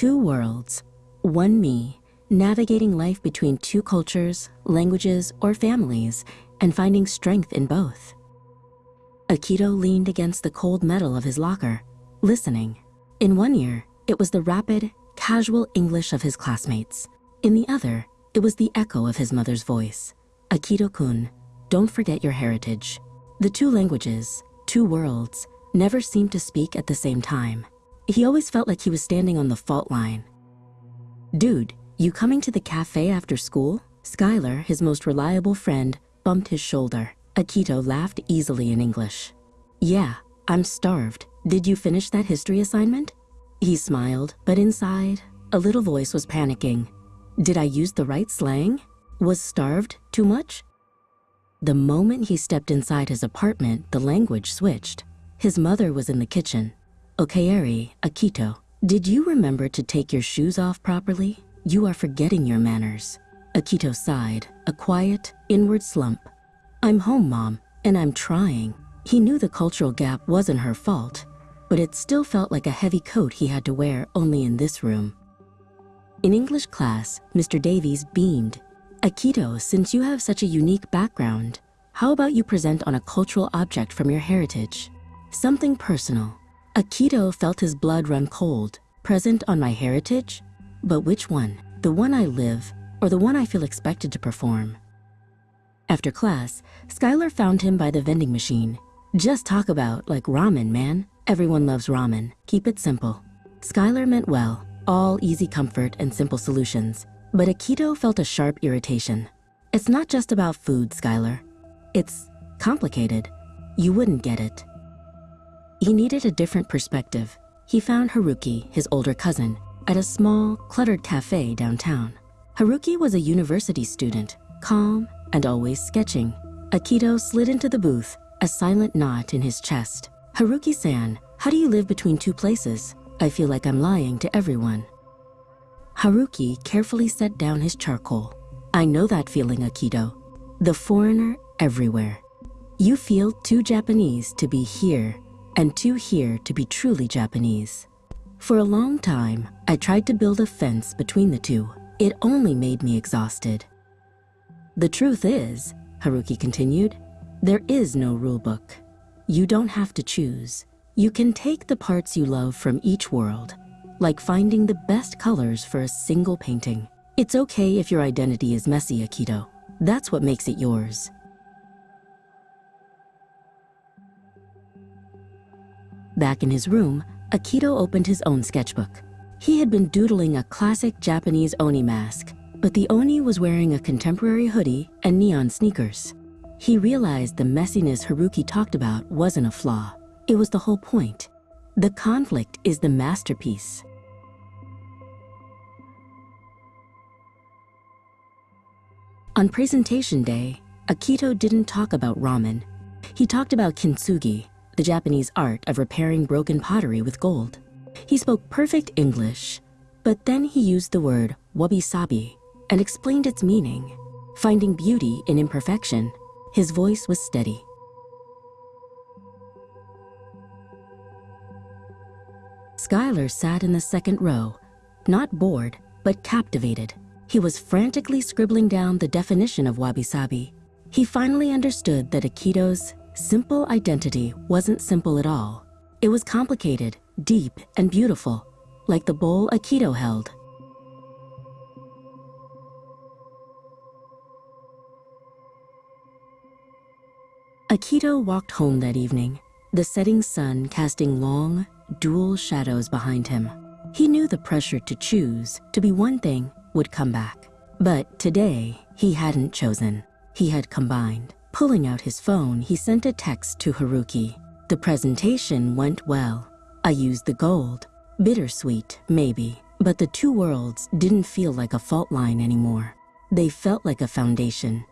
Two worlds, one me, navigating life between two cultures, languages, or families, and finding strength in both. Akito leaned against the cold metal of his locker, listening. In one ear, it was the rapid, casual English of his classmates. In the other, it was the echo of his mother's voice. Akito-kun, don't forget your heritage. The two languages, two worlds, never seemed to speak at the same time. He always felt like he was standing on the fault line. Dude, you coming to the cafe after school? Skylar, his most reliable friend, bumped his shoulder. Akito laughed easily in English. Yeah, I'm starved. Did you finish that history assignment? He smiled, but inside, a little voice was panicking. Did I use the right slang? Was starved too much? The moment he stepped inside his apartment, the language switched. His mother was in the kitchen. Okaeri, Akito, did you remember to take your shoes off properly? You are forgetting your manners. Akito sighed, a quiet, inward slump. I'm home, Mom, and I'm trying. He knew the cultural gap wasn't her fault, but it still felt like a heavy coat he had to wear only in this room. In English class, Mr. Davies beamed. Akito, since you have such a unique background, how about you present on a cultural object from your heritage? Something personal. Akito felt his blood run cold. Present on my heritage? But which one? The one I live, or the one I feel expected to perform? After class, Skylar found him by the vending machine. Just talk about like ramen, man. Everyone loves ramen. Keep it simple. Skylar meant well, all easy comfort and simple solutions. But Akito felt a sharp irritation. It's not just about food, Skylar. It's complicated. You wouldn't get it. He needed a different perspective. He found Haruki, his older cousin, at a small, cluttered cafe downtown. Haruki was a university student, calm and always sketching. Akito slid into the booth, a silent knot in his chest. Haruki-san, how do you live between two places? I feel like I'm lying to everyone. Haruki carefully set down his charcoal. I know that feeling, Akito. The foreigner everywhere. You feel too Japanese to be here, and too here to be truly Japanese. For a long time, I tried to build a fence between the two. It only made me exhausted. The truth is, Haruki continued, there is no rule book. You don't have to choose. You can take the parts you love from each world, like finding the best colors for a single painting. It's okay if your identity is messy, Akito. That's what makes it yours. Back in his room, Akito opened his own sketchbook. He had been doodling a classic Japanese oni mask, but the oni was wearing a contemporary hoodie and neon sneakers. He realized the messiness Haruki talked about wasn't a flaw. It was the whole point. The conflict is the masterpiece. On presentation day, Akito didn't talk about ramen. He talked about kintsugi, the Japanese art of repairing broken pottery with gold. He spoke perfect English, but then he used the word wabi-sabi and explained its meaning, finding beauty in imperfection. His voice was steady. Skylar sat in the second row, not bored, but captivated. He was frantically scribbling down the definition of wabi-sabi. He finally understood that Akito's simple identity wasn't simple at all. It was complicated, deep, and beautiful, like the bowl Akito held. Akito walked home that evening, the setting sun casting long, dual shadows behind him. He knew the pressure to choose, to be one thing, would come back. But today, he hadn't chosen. He had combined. Pulling out his phone, he sent a text to Haruki. The presentation went well. I used the gold. Bittersweet, maybe. But the two worlds didn't feel like a fault line anymore. They felt like a foundation.